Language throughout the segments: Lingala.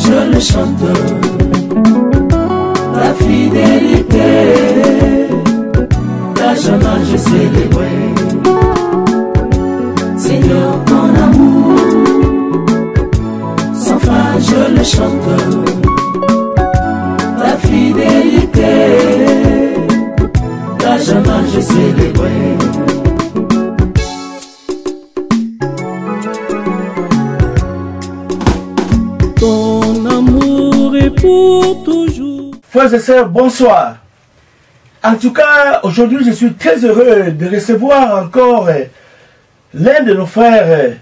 je le chante. La fidélité, jamais je célébrais. Seigneur, ton amour, sans fin je le chante. La fidélité, jamais je célébrais. Ton amour est pour toujours. Frères et sœurs, bonsoir. En tout cas, aujourd'hui, je suis très heureux de recevoir encore l'un de nos frères,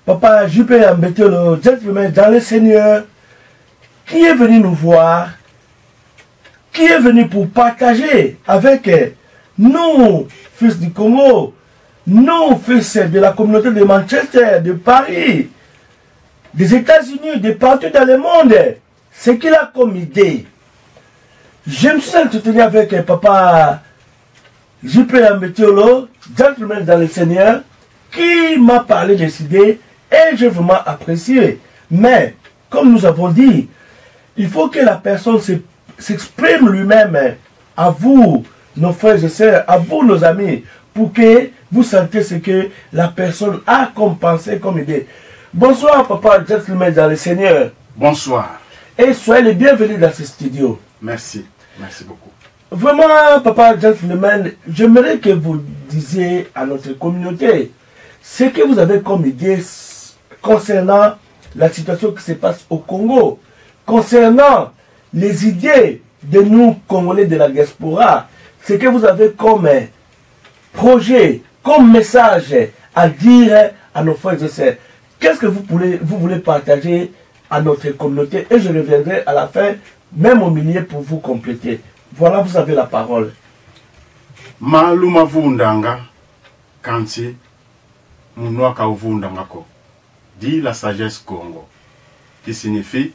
Papa Juppé Ambetolo, gentleman dans le Seigneur, qui est venu nous voir, qui est venu pour partager avec nous, fils du Congo, nous, fils de la communauté de Manchester, de Paris, des États-Unis, de partout dans le monde, ce qu'il a comme idée. Je me suis entretenu avec Papa Juppé Ambetolo, gentleman dans le Seigneur, qui m'a parlé des idées et j'ai vraiment apprécié. Mais, comme nous avons dit, il faut que la personne s'exprime lui-même à vous, nos frères et sœurs, à vous, nos amis, pour que vous sentiez ce que la personne a comme pensée, comme idée. Bonsoir, Papa gentleman dans le Seigneur. Bonsoir. Et soyez les bienvenus dans ce studio. Merci. Merci beaucoup. Vraiment, Papa gentleman, j'aimerais que vous disiez à notre communauté ce que vous avez comme idée concernant la situation qui se passe au Congo, concernant les idées de nous, Congolais de la diaspora, ce que vous avez comme projet, comme message à dire à nos frères et sœurs. Qu'est-ce que vous voulez partager à notre communauté? Et je reviendrai à la fin, même au milieu, pour vous compléter. Voilà, vous avez la parole. Maluma vundanga kanti munwaka uvundangako, dit la sagesse Congo, qui signifie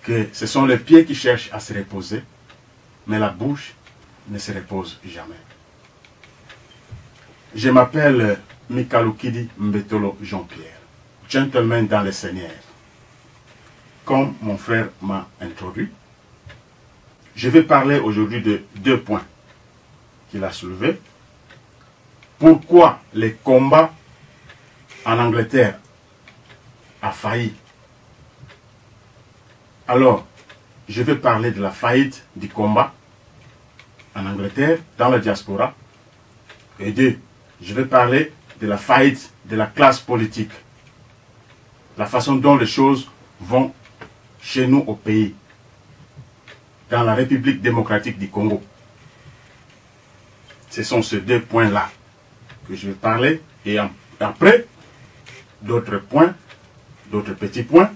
que ce sont les pieds qui cherchent à se reposer, mais la bouche ne se repose jamais. Je m'appelle Mikalukidi Mbetolo Jean-Pierre, gentleman dans le Seigneur. Comme mon frère m'a introduit, je vais parler aujourd'hui de 2 points qu'il a soulevés. Pourquoi les combats en Angleterre a failli. Alors, je vais parler de la faillite du combat en Angleterre, dans la diaspora. Et 2, je vais parler de la faillite de la classe politique. La façon dont les choses vont chez nous au pays, dans la République démocratique du Congo. Ce sont ces 2 points-là que je vais parler. Et après, d'autres points, d'autres petits points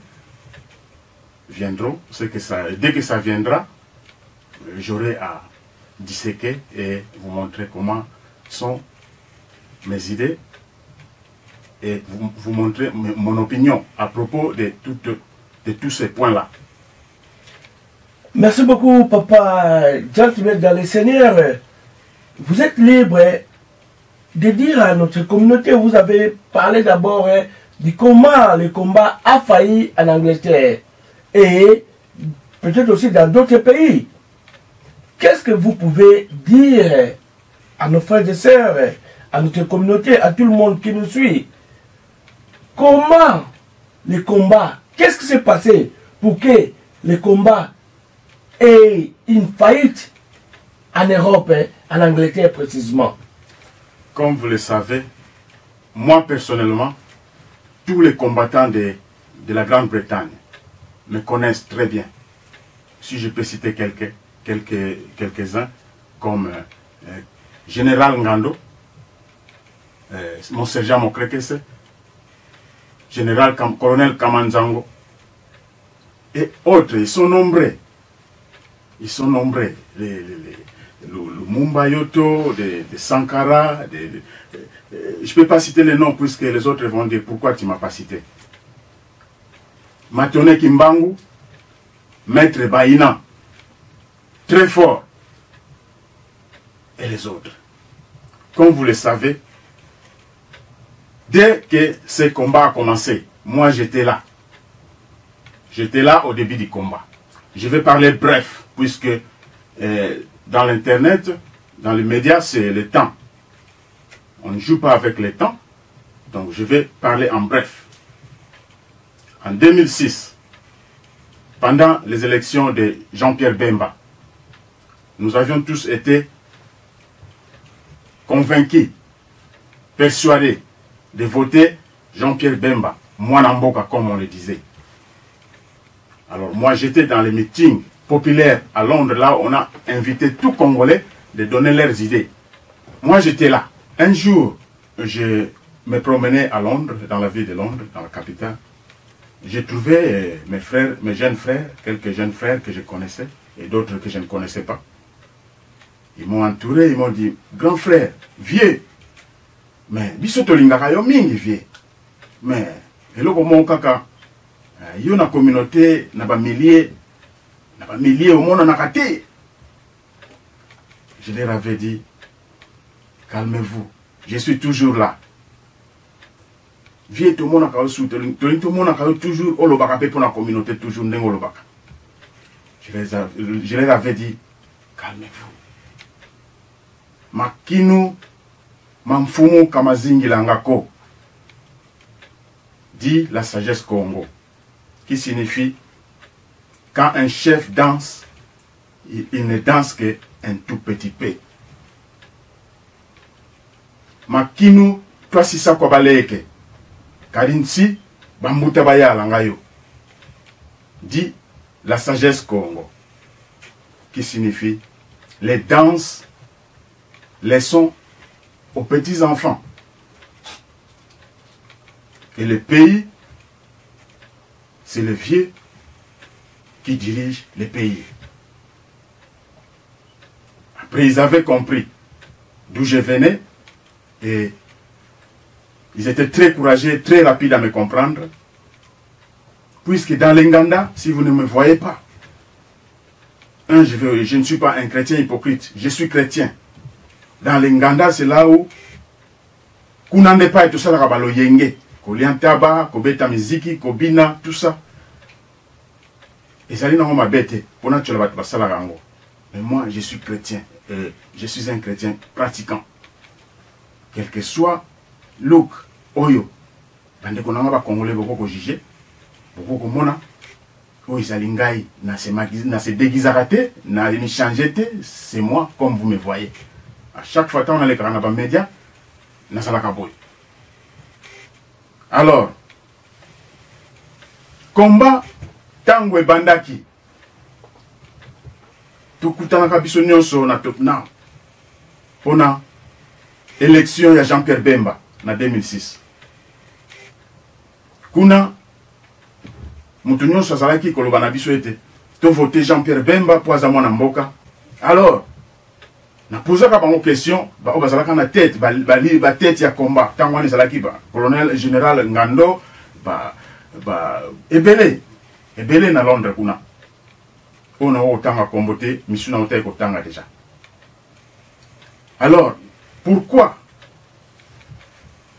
viendront. Dès que ça viendra, j'aurai à disséquer et vous montrer comment sont mes idées et vous montrer mon opinion à propos de tous ces points-là. Merci beaucoup, Papa gentleman dans le Seigneur. Vous êtes libre de dire à notre communauté, vous avez parlé d'abord de comment le combat a failli en Angleterre et peut-être aussi dans d'autres pays. Qu'est-ce que vous pouvez dire à nos frères et sœurs, à notre communauté, à tout le monde qui nous suit? Comment le combat, qu'est-ce qui s'est passé pour que le combat ait une faillite en Europe, en Angleterre précisément? Comme vous le savez, moi personnellement, tous les combattants de la Grande-Bretagne me connaissent très bien. Si je peux citer quelques-uns, comme Général Ngando, mon sergent Mokrekese, Colonel Kamanzango, et autres, ils sont nombreux. Ils sont nombreux. Le Mumba Yoto, de Sankara, je ne peux pas citer les noms puisque les autres vont dire pourquoi tu ne m'as pas cité. Matone Kimbangu, Maître Baïna, très fort. Et les autres. Comme vous le savez, dès que ce combat a commencé, moi j'étais là. J'étais là au début du combat. Je vais parler bref, puisque dans l'internet, dans les médias, c'est le temps. On ne joue pas avec le temps, donc je vais parler en bref. En 2006, pendant les élections de Jean-Pierre Bemba, nous avions tous été convaincus, persuadés de voter Jean-Pierre Bemba, Mwanamboka comme on le disait. Alors moi j'étais dans les meetings populaires à Londres, là on a invité tout Congolais de donner leurs idées. Moi j'étais là. Un jour, je me promenais à Londres, dans la ville de Londres, dans la capitale. J'ai trouvé mes frères, mes jeunes frères, quelques jeunes frères que je connaissais et d'autres que je ne connaissais pas. Ils m'ont entouré, ils m'ont dit, grand frère, vieux, mais bisoto lingaka yo mingi vieux. Mais, eloko mon kaka, yo na communauté, na ba milliers au monde na kate. Je leur avais dit, calmez-vous, je suis toujours là. Vieux tout le monde a tout le monde a toujours olobaka pe pour la communauté toujours ndenge olobaka. Je leur avais dit, calmez-vous. Makinu mamfumu kamazingi langako, dit la sagesse Congo, qui signifie quand un chef danse, il ne danse qu'un tout petit peu. Makinu twasisa kwa baleke, karinsi bambuta baya langayo, dit la sagesse Congo, qui signifie les danses, les sons aux petits enfants. Et le pays, c'est le vieux qui dirige le pays. Après, ils avaient compris d'où je venais et ils étaient très courageux, très rapides à me comprendre. Puisque dans l'Inganda, si vous ne me voyez pas, je ne suis pas un chrétien hypocrite, je suis chrétien. Dans l'Inganda, c'est là où Kunande pas et tout ça, la rabalo yenge, Koliantaba, Kobeta Miziki, Kobina, tout ça. Et ça, on m'a bête pour n'a pas ça la rango. Mais moi, je suis chrétien, je suis un chrétien pratiquant. Quel que soit look, oyo, bande qu'on a pas congolais beaucoup ko juger, beaucoup ko mona, oyo isalingai na se déguisarate, na ni changer c'est moi comme vous me voyez. À chaque fois, on a les grands médias, on a la boy. Alors, combat tango et bandaki. Tout kutana kabiso nyonso na top now. On a élection ya Jean-Pierre Bemba en 2006. Kuna mutu nyonso azalaki koloba na biso ete to voter Jean-Pierre Bemba pour azamona mboka. Alors, na posa ka bango question ba bazalaka na tête ba tête ya combat tango ni zalaki ba colonel général Ngando ba ebele na Londres kuna on a otanga kombote misuna otay ko tanga déjà. Alors pourquoi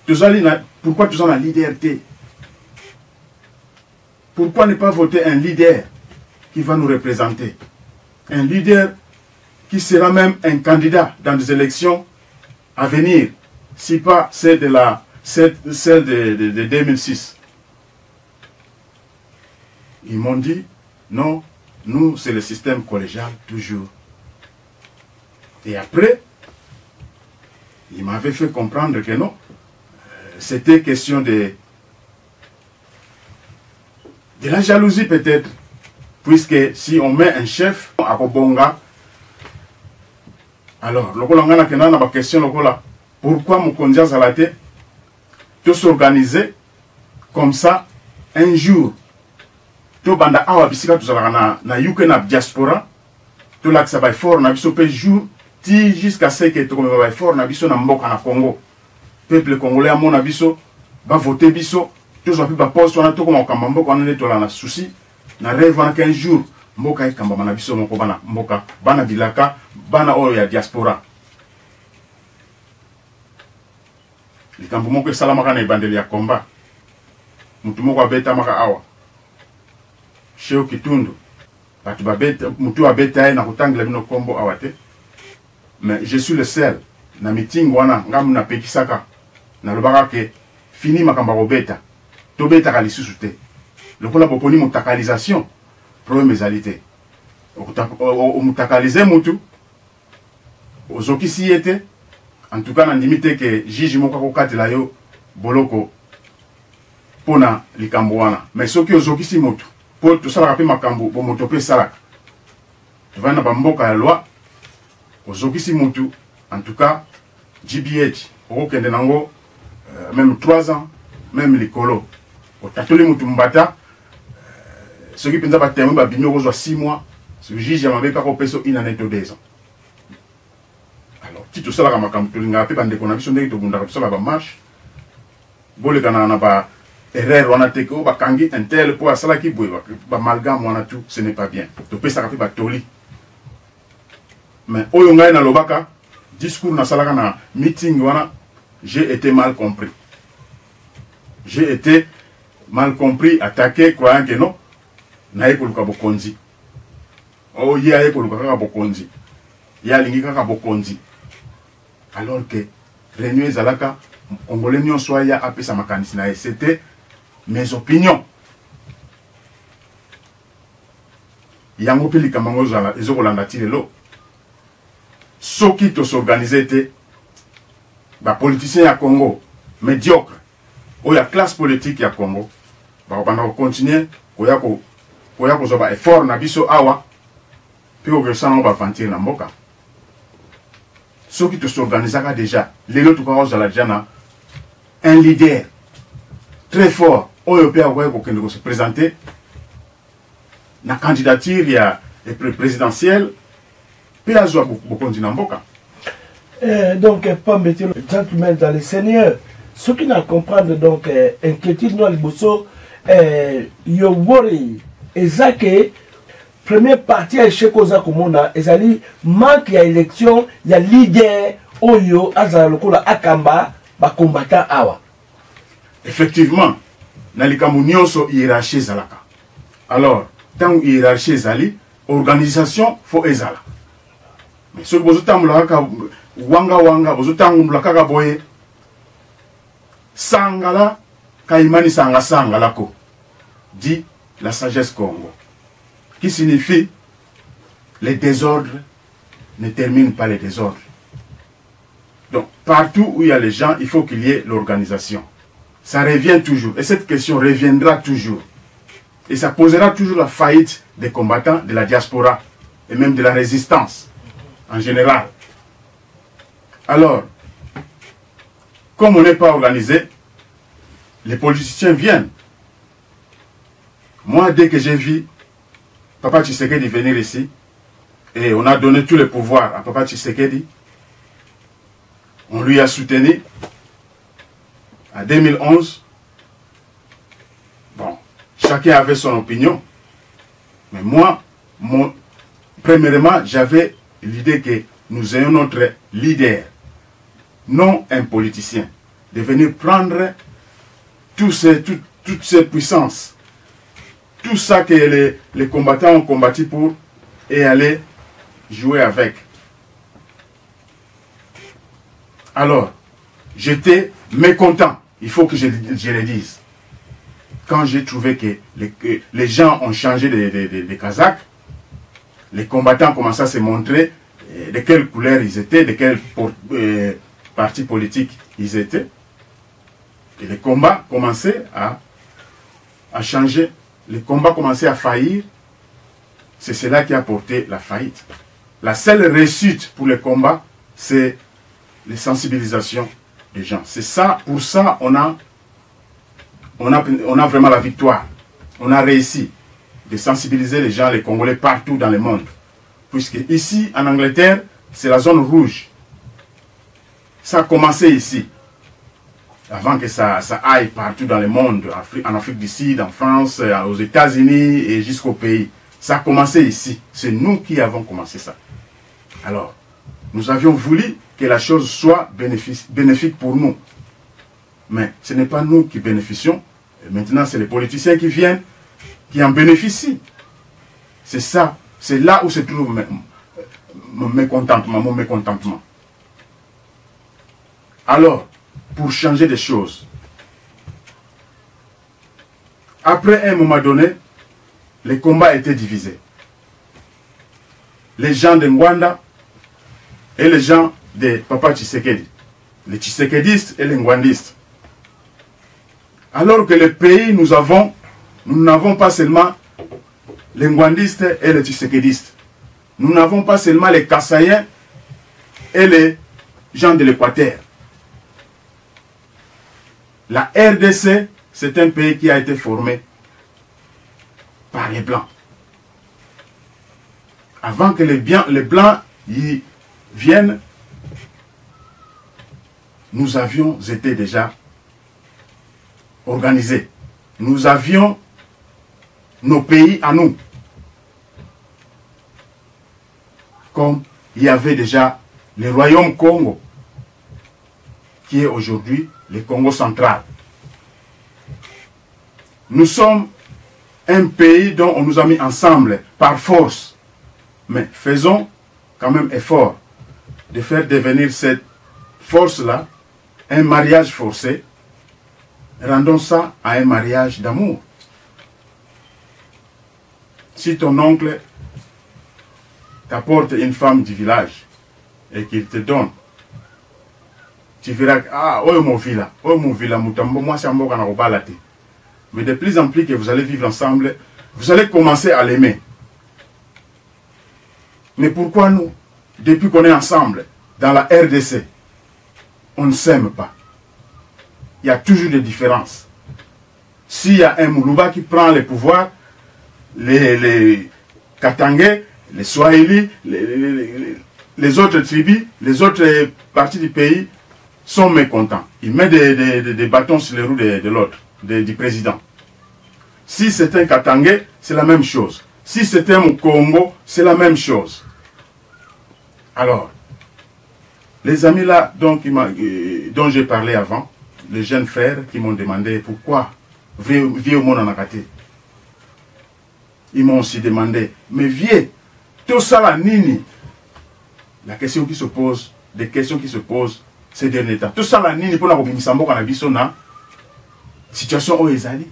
pourquoi tous en la liberté? Pourquoi ne pas voter un leader qui va nous représenter, un leader qui sera même un candidat dans des élections à venir, si pas celle de 2006. Ils m'ont dit, non, nous c'est le système collégial toujours. Et après, ils m'avaient fait comprendre que non, c'était question de la jalousie peut-être, puisque si on met un chef à Kobonga, alors, pourquoi Mokondia Zalate peut s'organiser comme ça un jour? To banda awa bisika to zalaka na yuke na diaspora, to laksa bay fort na biso pe jour ti jusqu'à ce que to komeba bay fort na biso na mboka na Congo. Peuple congolais a mon abiso va voter biso, to zo pi ba poste wana to koma kamba mboka na to la na souci na rêve wana 15 jours. Mboka ikamba na biso moko bana mboka bana bilaka bana oyo ya diaspora likambo moko esalamaka na ebandeli ya komba mutu moko abeta maka awa Cheo Kitundu. Batu babeta, mutu abeta na kutangla bino kombo awate. Mais je suis le seul. Na meeting wana, ngamu na pekisaka. Na lobaka ke, fini makamba robeta. Tobeta kalisusu te. Lokola boponi mutakalisation. Problème ezalité. Mutakalize mutu. Ozokisi yete. En tout cas, nandimite ke jiji moka kokatela yo boloko pona likambo wana. Mais soki ozokisi mutu. Po to sala pe makambo bo moto pe sala. Vana bamboka ya loi. Ozokisi mutu. En tout cas, GBH, okende nango même 3 ans, même likolo. Otatoli mutu mbata. Soki penza ba témoin ba bino kozwa 6 mois. Ce juge ya mabeka ko peso inane to 2 ans. Alors, si tout ça la makambo to linga pe bande kona biso ndeki to bunda ko sala ba marche. Bole kana na ba erreur wana teko ba kangi intel po asala ki boy ba malgame wana tout, ce n'est pas bien. To pesa ka pe ba toli. Mais oyo ngai na lobaka discours na salaka na meeting wana, j'ai été mal compris. J'ai été mal compris, attaqué, croyant que non, na ekoluka bokonzi. Oh, ya ekoluka kaka bokonzi. Ya lingi kaka bokonzi. Alors que réunion ezalaka, Congolais nyonso ya apesa makanisi na c'était mes opinions. Yango pe likambo zala ezokolanda ti lelo. Soki to s'organiser te, ba politicien ya Congo, médiocre, ou ya classe politique ya Congo, ba on continuer, koya ko zoba effort na biso awa, puis au restant on va vantir na mboka. Soki to s'organiser déjà, lelo to ka ozala jana un leader très fort, oyo pe akoya ko kende ko se présenter na candidature ya présidentielle. Donc, pas mettre le gentleman dans les seigneurs. Ce qui n'a comprendre, donc, inquiétude, nous, les boussos, yo worry, et ça que, première partie, à chez Koza Komona, et ça dit, manque, il y a élection, il y a leader, Oyo, Azara Lokola, Akamba, ba combattant Awa. Effectivement, Nalikamu Nyonso, hiérarchie Zalaka. Alors, tant hiérarchie Zali, organisation, faut Ezala. Mais ce que vous avez wanga vous avez boye sangala kaimani sangala ko dit la sagesse Congo, qui signifie les désordres ne terminent pas les désordres. Donc partout où il y a les gens, il faut qu'il y ait l'organisation. Ça revient toujours et cette question reviendra toujours et ça posera toujours la faillite des combattants de la diaspora et même de la résistance en général. Alors, comme on n'est pas organisé, les politiciens viennent. Moi, dès que j'ai vu Papa Tshisekedi venir ici, et on a donné tous les pouvoirs à Papa Tshisekedi, on lui a soutenu en 2011. Bon, chacun avait son opinion, mais moi, premièrement, j'avais l'idée que nous ayons notre leader, non un politicien, de venir prendre toutes ces puissances, tout ça que les combattants ont combattu pour, et aller jouer avec. Alors, j'étais mécontent, il faut que je le dise. Quand j'ai trouvé que les gens ont changé de Kazakhs, les combattants commençaient à se montrer de quelle couleur ils étaient, de quel parti politique ils étaient. Et les combats commençaient à changer. Les combats commençaient à faillir. C'est cela qui a porté la faillite. La seule réussite pour les combats, c'est les sensibilisations des gens. C'est ça, pour ça, on a vraiment la victoire. On a réussi de sensibiliser les gens, les Congolais, partout dans le monde. Puisque ici, en Angleterre, c'est la zone rouge. Ça a commencé ici. Avant que ça aille partout dans le monde, en Afrique du Sud, en France, aux États-Unis et jusqu'au pays. Ça a commencé ici. C'est nous qui avons commencé ça. Alors, nous avions voulu que la chose soit bénéfique pour nous. Mais ce n'est pas nous qui bénéficions. Et maintenant, c'est les politiciens qui viennent, qui en bénéficient. C'est ça, c'est là où se trouve mon mécontentement. Alors, pour changer des choses, après un moment donné, les combats étaient divisés. Les gens de Ngwanda et les gens de Papa Tshisekedi. Les Tshisekedistes et les Ngwandistes. Alors que le pays, nous n'avons pas seulement les Ngwandistes et les Tshisekedistes. Nous n'avons pas seulement les Kassaïens et les gens de l'Équateur. La RDC, c'est un pays qui a été formé par les Blancs. Avant que les Blancs y viennent, nous avions été déjà organisés. Nous avions nos pays à nous. Comme il y avait déjà le royaume Congo, qui est aujourd'hui le Congo central. Nous sommes un pays dont on nous a mis ensemble par force. Mais faisons quand même effort de faire devenir cette force-là un mariage forcé. Rendons ça à un mariage d'amour. Si ton oncle t'apporte une femme du village et qu'il te donne, tu verras que, ah, oh mon villa, mutambo, moi c'est un mot qu'on a rebalate. Mais de plus en plus que vous allez vivre ensemble, vous allez commencer à l'aimer. Mais pourquoi nous, depuis qu'on est ensemble, dans la RDC, on ne s'aime pas? Il y a toujours des différences. S'il y a un Moulouba qui prend le pouvoir, les Katangais, les Swahili, les autres tribus, les autres parties du pays sont mécontents. Ils mettent des bâtons sur les roues de l'autre, du président. Si c'est un Katangais, c'est la même chose. Si c'est un Congo, c'est la même chose. Alors, les amis là dont j'ai parlé avant, les jeunes frères qui m'ont demandé pourquoi vieux monde en a gâté. Ils m'ont aussi demandé, mais vieux, tout ça là, nini? La question qui se pose, des questions qui se posent ces derniers temps. Tout ça là, nini pour la Robinsambo qu'on a vu son situation où ils allaient.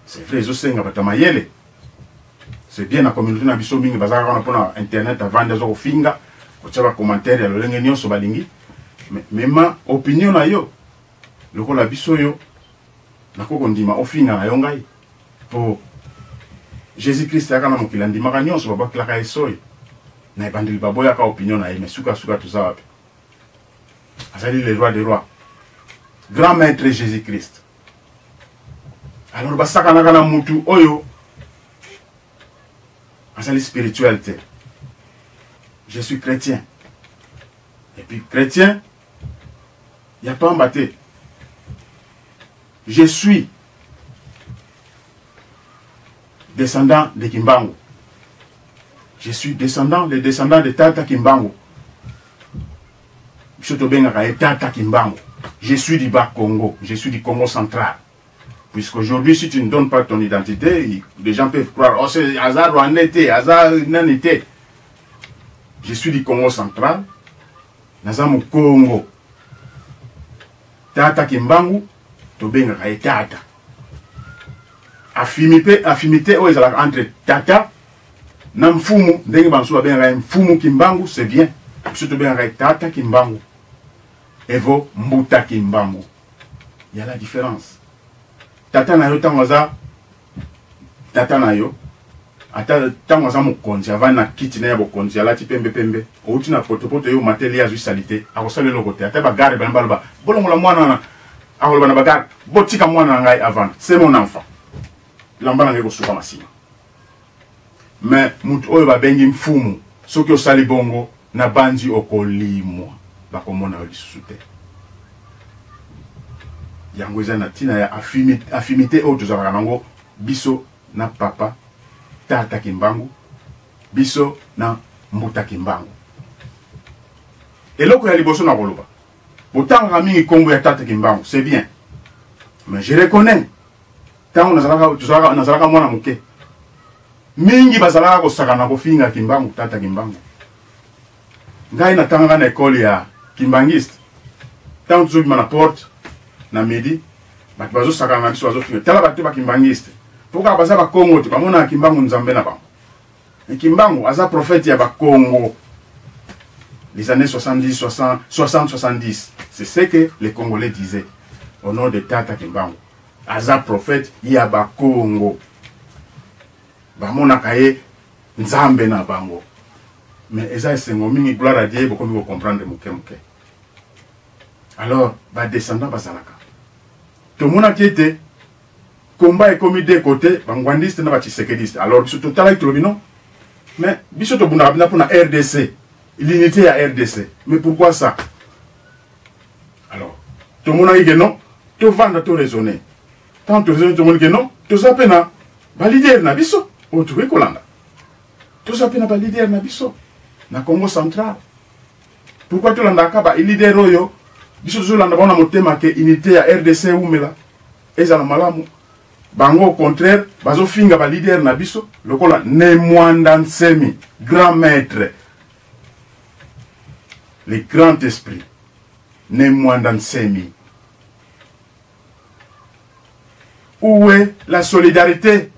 C'est vrai, je sais que c'est bien la communauté na biso mingi bazaka pour internet avant des autres finga, ko tshaba commentaire ya lolenge nyonso balingi. Mais ma opinion na yo, loko la biso yo, nakoko ndima ofinga na yo ngai. Po Jésus-Christ ya kana mokila ndima ka nyonso baba klaka esoy. Na ebandeli baboya ka opinion na ye, mais suka tout ça wapi. Azali le roi des rois. Grand maître Jésus-Christ. Alors basaka na kana mutu oyo azali spiritualité. Je suis chrétien. Et puis chrétien, il n'y a pas embatté. Je suis descendant de Kimbangu. Je suis les descendants de Tata Kimbangu. Tata Kimbangu. Je suis du Bas Congo. Je suis du Congo central. Puisqu'aujourd'hui, si tu ne donnes pas ton identité, les gens peuvent croire, oh c'est hasard ou été, hasard été. Je suis du Congo central. Nazamu Congo. Tata Kimbangu, Tobenga Tata. Affinité entre Tata, Namfumu, Ndenge Bansuba Benga Mfumu Kimbangu, c'est bien. Surtout Benga Tata Kimbangu. Evo Mbuta Kimbangu. Il y a la différence. Tata na yo tangoza tata na yo ata tangoza mokonzi avant na kiti na ya bokonzi alati pembe outi na poto yo mateli ya salite akosale lokote ata bagare balba bolongola mwana na akoloba na bagare botika mwana ngai avant c'est mon enfant lambana ngeko suka masima mais mutu oyo babengi mfumu soki osali bongo na banzi okolimwa bakomona lisusu te. Yango eza na tina ya affinité oyo tozalaka nango biso na papa Tata Kimbangu, biso na Mbuta Kimbangu. Eloko ya liboso na koloba botanga mingi kombo ya Tata Kimbangu, c'est bien, mais je reconnais tango nazalaka mwana moke mingi bazalaka kosakana kofinga Kimbangu tata Kimbangu. Ngai natanga na école ya Kimbangiste. Tant tuzoki na porte na midi, bat bazo sakana na biso bazo finga. Tala bato ba Kimbangiste. Pourquoi baza ba Congo te bamona Kimbangu nzambe na bango. Kimbangu aza prophète ya ba Congo. Les années 70, 60, 60, 70. C'est ce que les Congolais disaient au nom de Tata Kimbangu. Aza prophète ya ba Congo. Bamona kaye nzambe na bango. Mais eza esengo mingi gloire à Dieu beaucoup mieux comprendre muke. Alors, ba descendant bazalaka. Tout mona qui était combat est commis des côtés, bangwandiste na ba tshisekediste. Alors biso total avec le non. Mais biso to buna bina pour na RDC. L'unité à RDC. Mais pourquoi ça? Alors, tout le monde a dit que non, tout vendre, tout raisonner. Quand tu raisonnes, tout le monde dit que non, tout ça peine à valider na biso. Au tout Kolanda. Tout ça peine à valider na biso. Na Congo central. Pourquoi tout le monde a dit leader royo? Biso tout le monde a motema que unité à RDC ou mela. Et ça la malamu. Bango au contraire, bazo finga ba leader na biso. Le kola ne moandan semi, grand maître. Les grands esprits, ne moandan semi. Où est la solidarité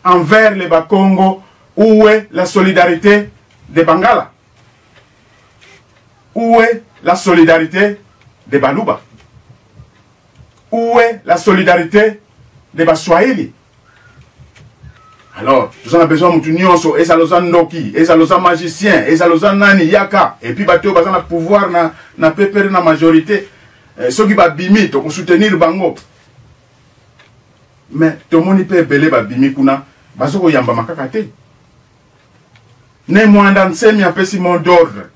envers les Bakongo? Où est la solidarité des Bangala? Où est la solidarité des Baluba? Où est la solidarité des Baswahili? Alors, nous avons besoin de nous et ça nous a noki, et ça nous a magicien, et ça nous a nani yaka, et puis bateau bazana pouvoir na pépère na majorité, ceux qui va bimi, to soutenir bango. Mais tout le monde peut belé ba bimi kuna, bazoko yamba makakate. Ne moandan semi apesi mon d'ordre.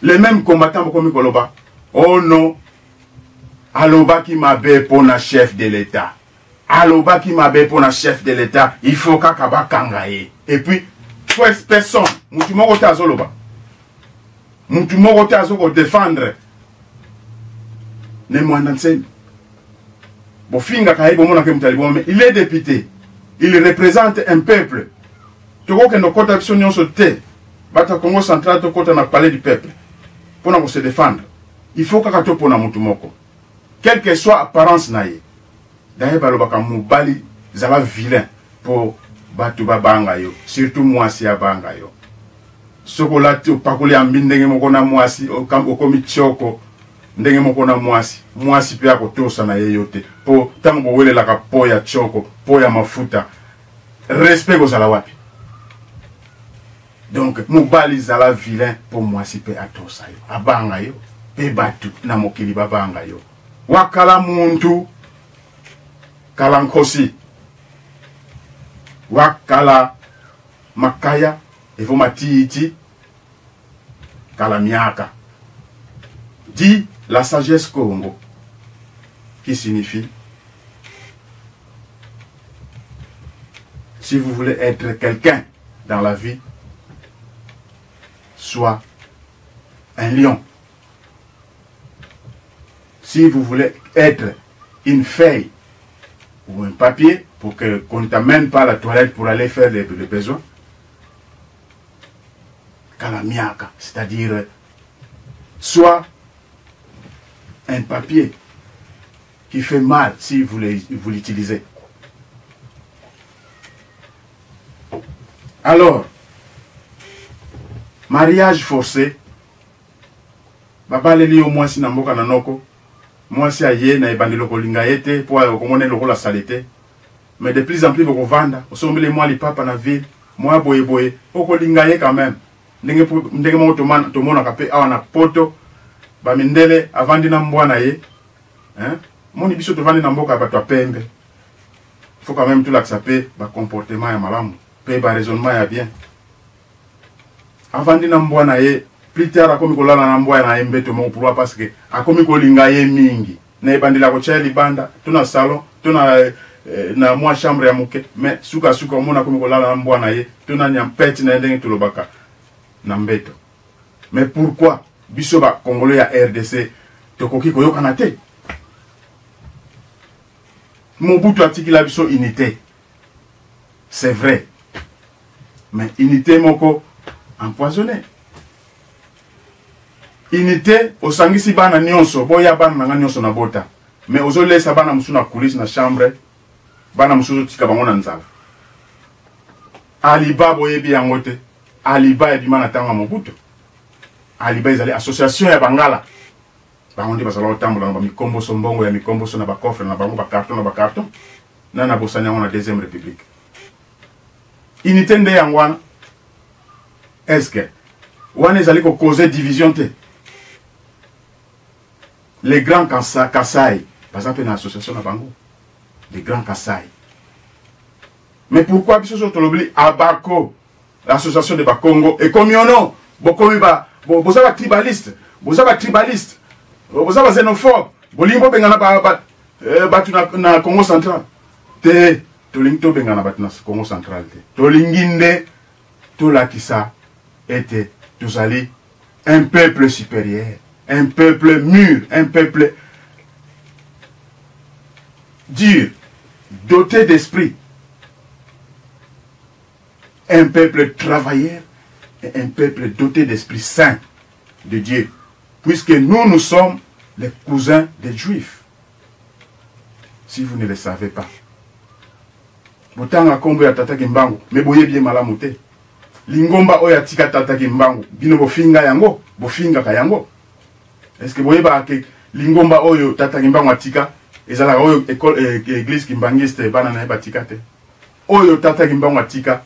Les mêmes combattants comme Koloba. Oh non, aloba qui m'a bé pour na chef de l'État. Aloba qui m'a bé pour un chef de l'État, il faut qu'Akaba Kangaye. Et puis, personne, Moutumoko Tazoloba. Moutumoko Tazoko défendre. Ne Mouandansen. Bofinga Kaye Bomona Kemtalibon, mais il est député. Il représente un peuple. Toko que nos côtes actions se tait. Bata Congo central, to côté na palais du peuple. Pour nous se défendre. Il faut qu'Akato pour Moutumoko. Quelle que soit apparence naïe. D'ailleurs, balobaka mubali zala vilain pour batu babanga yo, surtout mwasi ya banga yo. Sokolati opakuli ambi ndenge moko na mwasi okomi choko ndenge moko na mwasi pia kotosa na yeyote po tango wele la po ya choko, po ya mafuta. Respect kozala wapi. Donc mubali zala vilain pour mwasi pe atosa yo, abanga yo, pe batu na mokili babanga yo. Wakala muntu Kalankosi, Wakala Makaya, Evomatiiti, Kalamiaka. Dit la sagesse Congo, qui signifie si vous voulez être quelqu'un dans la vie, sois un lion. Si vous voulez être une feuille, ou un papier pour qu'on ne t'amène pas à la toilette pour aller faire les besoins. Kalamiaka, c'est-à-dire soit un papier qui fait mal si vous l'utilisez. Alors, mariage forcé, Baba Leli au moins si Namboka Nanoko. Moi, c'est ailleurs, na ebandi loko lingayete, pour comprendre le la saleté. Mais de plus en plus, vous vendez. Vous sommes les mois, les papas na ville. Moi, boye, oko lingaye quand même. Ndenge mo to mona kapé awana poto. Ba mindele avandi na mbwana ye. Hein? Moni biso to vandi na mboka ba to pembe. Faut quand même tout l'accepter, ba comportement ya malamu, pe ba raisonnement ya bien. Avandi na mbwana ye. Plus tard, akomi kolala na mbwa na embeto mo pourquoi parce que akomi kolinga ye mingi na ebandila ko cha libanda tuna salon tuna na mwa chambre ya muke mais suka mona akomi kolala na mbwa na ye tuna nyampeti na ndenge tulobaka na mbeto. Mais pourquoi biso ba Congolais ya RDC tokoki koyoka na te? Mobutu atikila biso unité. c'est vrai. Mais unité moko empoisonné. Unité au sangisi bana nyonso boya bana nga nyonso na bota. Mais ozo lesa bana musu na coulisse na chambre bana musu tika bango na nzala. Aliba boyebi yango te. Aliba ebima na tanga mobutu. Aliba ezali association ya bangala. Bango ndi basala otambola na mikombo so mbongo ya mikombo so na ba coffre na bango ba carton na bosanya on la deuxième république. Unité nde yangwana. Est-ce que wana ezali ko causer division te? Les grands Kassai, par exemple, une association à Bango, les grands Kassai. Mais pourquoi biso so tolobli Abako, l'association de Bakongo et comme yono, bokomi ba bozaba tribaliste, bozaba xénophobe, bolingo bengana ba batu na Congo central. Te tolinto bengana batu na Congo central te. Tolinginde tolakisa était tozali un peuple supérieur. Un peuple mûr, un peuple dur, doté d'esprit. Un peuple travailleur et un peuple doté d'esprit saint de Dieu. Puisque nous sommes les cousins des Juifs. Si vous ne le savez pas. Botanga kombo ya tata kimbangu, me boye bien malamuté. Lingomba oya tika tata kimbangu, bino bofinga yango, bofinga kayango. Est-ce que vous voyez que Lingomba oyo tata kimbangu atika ezala oyo église kimbangiste banana batika te. Oyo tata kimbangu atika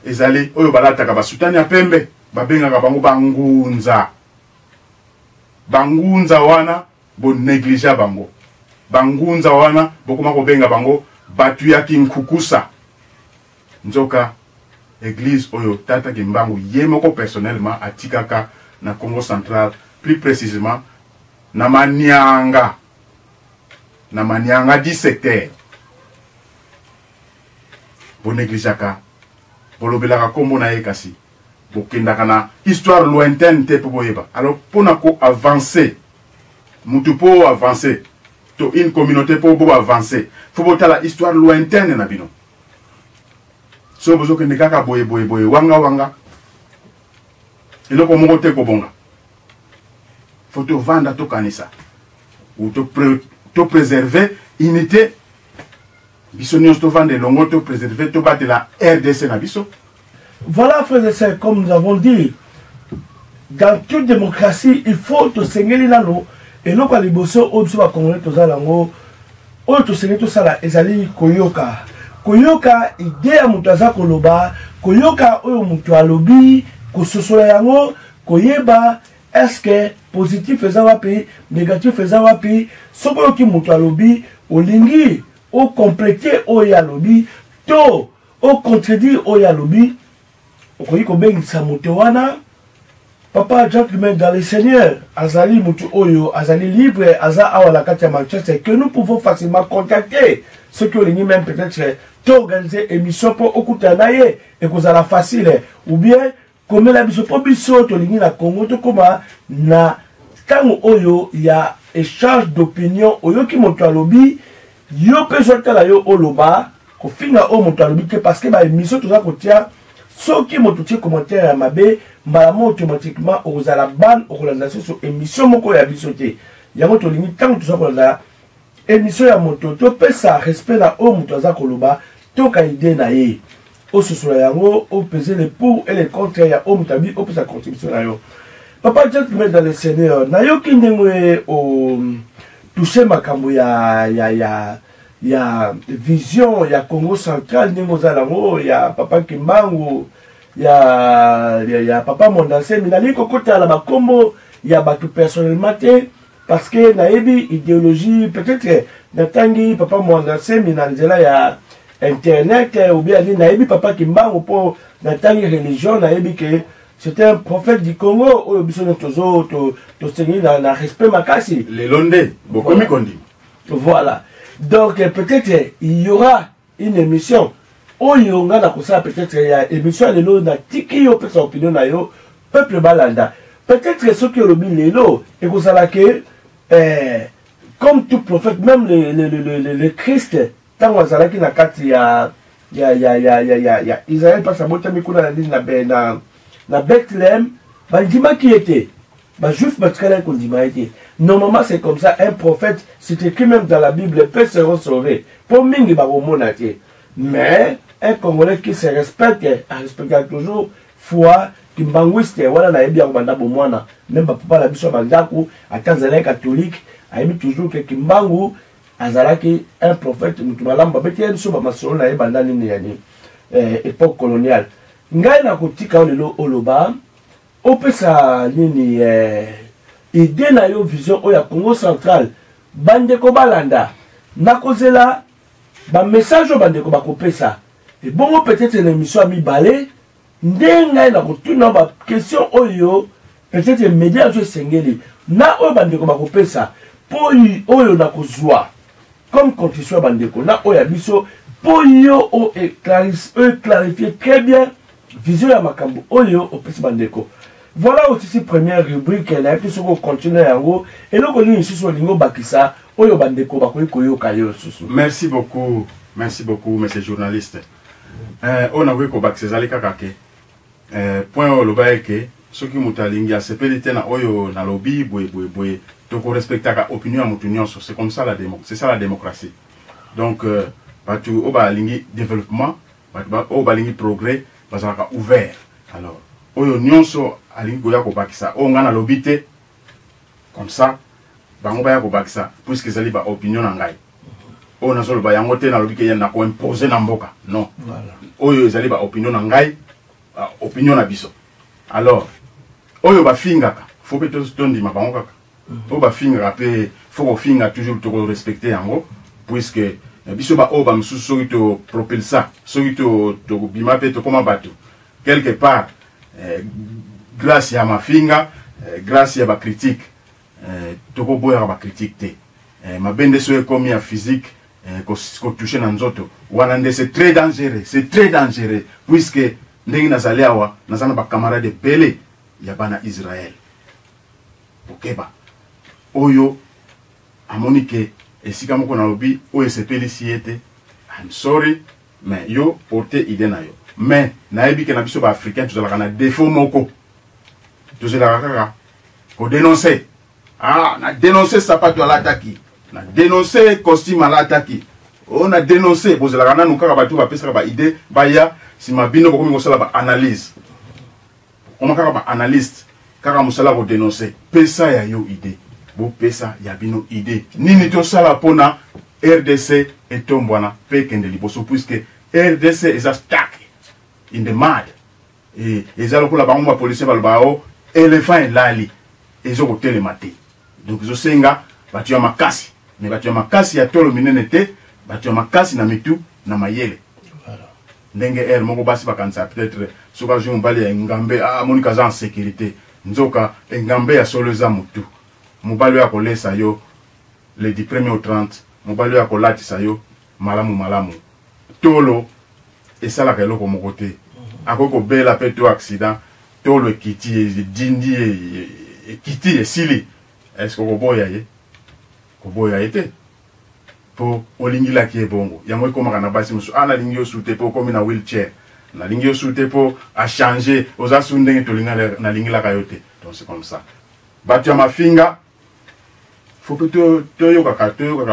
ezali oyo balata ka basutani ya pembe babenga ka bango bangunza. Bangunza wana bo négligea bango. Bangunza wana bokoma ko benga bango batu ya kinkukusa. Nzoka église oyo tata kimbangu yemoko personnellement atika ka na Congo central. Plus précisément, na manianga 10 secteurs. Bon négligaka, bolobelaka kombo na yekasi, bokendaka na histoire lointaine te poboyeba. Alors pour nako avancer, mutu po avancer, to une communauté po avancer, faut boter la histoire lointaine na bino. So bozo kendeka boye wanga. Eloko moko te ko bonga. Faut te vendre à ton kanisa. Ou te préserver unité. Bisogna te vendre longo, te préserver, te battre la RDC na biso. Voilà, frères et sœurs, comme nous avons dit, dans toute démocratie, il faut te saigner l'anneau. Et nous, quand les bossons, on se va congolais, tout ça, l'anneau, on te saigner tout ça, là, ezali koyoka. Koyoka, idée à Moutaza Koloba, koyoka, oyo Moutua Lobi, kososola yango, koyeba, est-ce que positif faisant wapi, négatif faisant wapi, sobo ki Moutua Lobi, au lingi, au compléter au yalobi, to, au contredire au yalobi, au koyi ko bengi sa motewana, papa gentleman dans le Seigneur, azali mutu oyo, azali libre, aza awala katia Manchester, que nous pouvons facilement contacter ceux qui ont ligné même peut-être t'organiser émission pour okutanaye et que ça la facile, ou bien comme la biso pour biso to ligné la Congo to koma na tango oyo il y a échange d'opinion oyo ki moto alobi yo pesota la yo oloba ko finga o moto alobi que parce que ba émission to za ko tia soki moto tie commentaire ya mabe mbala automatiquement aux la ban organisation sur émission moko ya biso te yango to ligné tango to za ko la émission ya moto to pesa respect na o moto za ko loba to ka idée na ye au sous yango au peser les pour et les contre ya o mutabi au sa contribution na yo papa gentleman dans le Seigneur na yo ki ndengwe o toucher makambo ya vision ya Congo central ndenge ozalango ya papa Kimbangu ya papa Mondanse minali kokota la makombo ya batu personnellement te parce que naebi idéologie peut-être natangi papa Mondanse minanzela ya internet ou bien naebi papa Kimbangu pour natangi religion naebi que c'était un prophète du Congo ou biso tozo to seigneur na respect makasi les Londais beaucoup mi kondi. Voilà. Donc peut-être il y aura une émission où il y aura peut-être il y a émission de l'eau na tiki yo peut opinion na yo peuple balanda. Peut-être ceux qui ont le l'eau et que ça que comme tout prophète même le Christ tant on zala qui na kati ya Israël parce que na Bethléem bandima qui était juif normalement c'est comme ça, un prophète, c'est écrit même dans la Bible, peut se sauver pour mingi mais un Congolais qui se respecte respecte toujours foi kimbangwiste wala na ebi akobanda bomwana même papa la biso bandaku atanzania catholique ayebi toujours que kimbangu azalaki un prophète mutu malamu babeti biso bamasolo na ye banda nini yani époque coloniale ngai na kotika lelo oloba opesa nini idée na yo vision oya Congo central bandeko balanda nakozela ba message bandeko bakopesa et bon peut-être l'émission mi balé ndenga na kotuna ba question oyo peut-être média zo sengeli na oyo bandeko bakopesa po oyo na kozwa comme contribution bandeko na oya biso po yo o clarifier très bien vision ya makambo oyo opesa bandeko. Voilà aussi première rubrique na epi soko continuer yango et le ko ni susu lingo bakisa oyo bandeko bakoyi koyoka yo susu. Merci beaucoup monsieur journaliste. On a vu ko bakisa zalika kake point oloba eke soki mutalingi asepeli tena oyo na lobby boye toko respectaka opinion ya mutu nyonso. C'est comme ça c'est ça la démocratie. Donc batu oba lingi développement batu oba lingi progrès bazaka ouvert. Alors oyo nyonso alingi koya ko bakisa o ngana lobby te comme ça bango baya ko bakisa puisque zali ba opinion na ngai. O na solo ba yango te na lobby ke na ko imposer na mboka. Non. Voilà. Oyo zali ba opinion na ngai. Opinion na biso. Alors, oyo ba fingaka, faut que tout tondi ma bango kaka. O ba fingaka pe faut ko finga toujours to respecter yango puisque biso ba o ba msusu to propulsa, to bima pe to koma bato. Quelque part grâce à ma finga, grâce à ba critique, to ko boya ba critique te. Ma bende so comme ya physique ko toucher na nzoto. Wanande c'est très dangereux puisque ndenge nazali awa nazana ba camarade pele ya bana Israël okeba oyo amonike esika moko na lobi oyo sepeli siete. I'm sorry mais yo porter idée na yo mais nayebi ke na biso ba africain tozalaka na défaut moko tozalaka kaka ko dénoncer na dénoncer sapato ala ataki na dénoncer costume ala ataki on a dénoncé bozalaka nanu kaka batu ba pesaka ba idée ba ya si ma bino ko mi kosala ba analyse on makaka ba analyste kaka musala ko dénoncer pesa ya yo idée bo pesa ya bino idée nini to sala pona RDC etombwana pe kende liboso puisque RDC is a stuck in the mud et ezalo ko la ba ngoma policier ba bao éléphant lali ezo ko telemate donc zo senga batu ya makasi mais batu ya makasi ya tolo minene te batu ya makasi na mitu na mayele. Ndenge moko basi bakanisa peut-être soka jo mbali ya ngambe monika za en sécurité nzoka ngambe ya solo za mutu mobali ya kolesa yo le 1er au 30 mobali ya kolatisa yo malamu tolo esala ka eloko moko te akoko bela pe to accident tolo ekiti dindi ekiti esili est-ce que koboya ye po olingila ki ebongo yango ekoma kana basi musu ana lingi yo sute po komi na wheelchair na lingi yo sute po a changer oza sundenge to linga na lingila kayote donc c'est comme ça batu ya mafinga faut que to yoka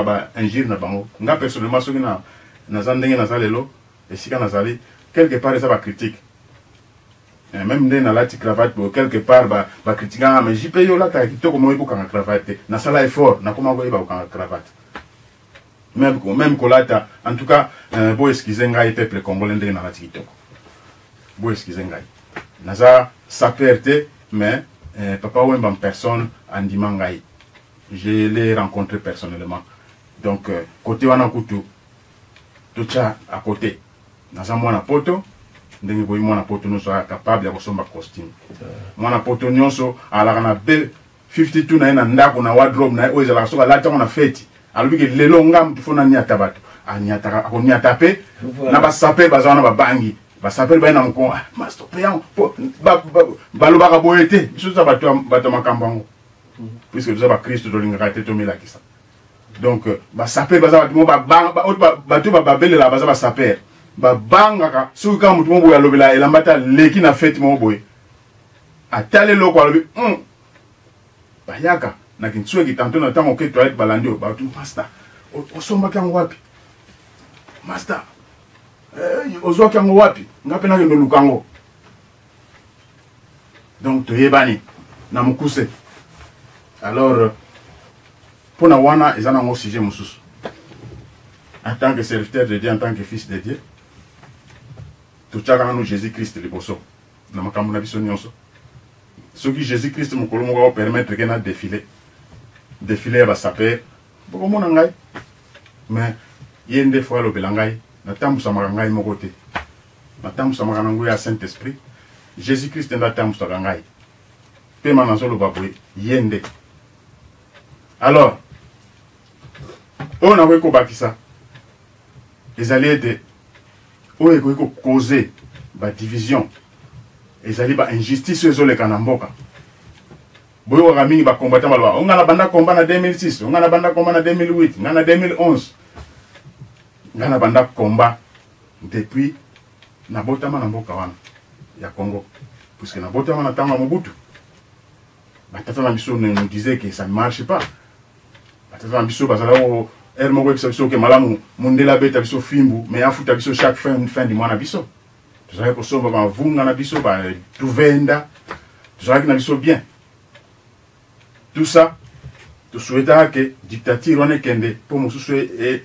ba injire na bango nga personnellement soki na zandenge na zalelo esika na zali quelque part ça va critique même ndenge na lati cravate bo quelque part ba critique mais jipe yo la ta kitoko mo eko kanga cravate na sala effort na koma ko eba kanga cravate même kolata en tout cas bo excusez ngai peuple congolais ndenge na lati kitoko bo excusez ngai naza saperte mais papa wemba en personne andima ngai je l'ai rencontré personnellement donc côté wana kutu tocha à côté naza mwana poto ndenge boyi mwana poto no so capable ya kosomba costume mwana poto nyonso ala na bel 52 na ina ndako na wardrobe na oyo ezala soka lata na feti alobi ke lelo ngam tufona ni atabato anyata akoni atape na ba sape bazana ba bangi ba sape ba na mko master peyan ba lo baka boyete biso za bato makambango puisque nous avons Christ de l'ingratitude to mila kisa donc ba sape baza bato ba bele la baza ba saper ba banga soki ka mutu mo ya lobela elambata leki na fête mo boye atale loko alobi bayaka na kintsue ki tanto na tango ke toilette balandio ba tu master osomba kango wapi master ozwa kango wapi ngape na kendo lukango donc toyebani na mukuse alors pour na wana ezana ngo sujet mususu en tant que serviteur de Dieu en tant que fils de Dieu tout ça quand nous Jésus-Christ liboso na makambo na biso nyonso ce qui Jésus-Christ mukolo mo va permettre que na défiler va saper beaucoup mon ngai mais yende fois le belangai na tambu sama ngai mo côté na tambu sama ngai ya Saint-Esprit Jésus-Christ na tambu sama ngai pe manazolo babwe yende alors on a vu ko bakisa les alliés de o eko ko causer ba division les alliés ba injustice ezole kanamboka boyo wa mingi ba combattant balwa on ngana banda combat na 2006 on ngana banda combat na 2008 ngana 2011 ngana banda combat depuis na botama na mboka wana ya Congo puisque na botama na tanga Mobutu batata na biso nous disait que ça ne marche pas batata na biso bazala o ermo biso ke malamu mundela beta biso fimbu mais afuta biso chaque fin du mois na biso tu savais que so ba vunga na biso ba tu venda tu savais que na biso bien tout ça tu souhaitais que dictature on kende pour mususu et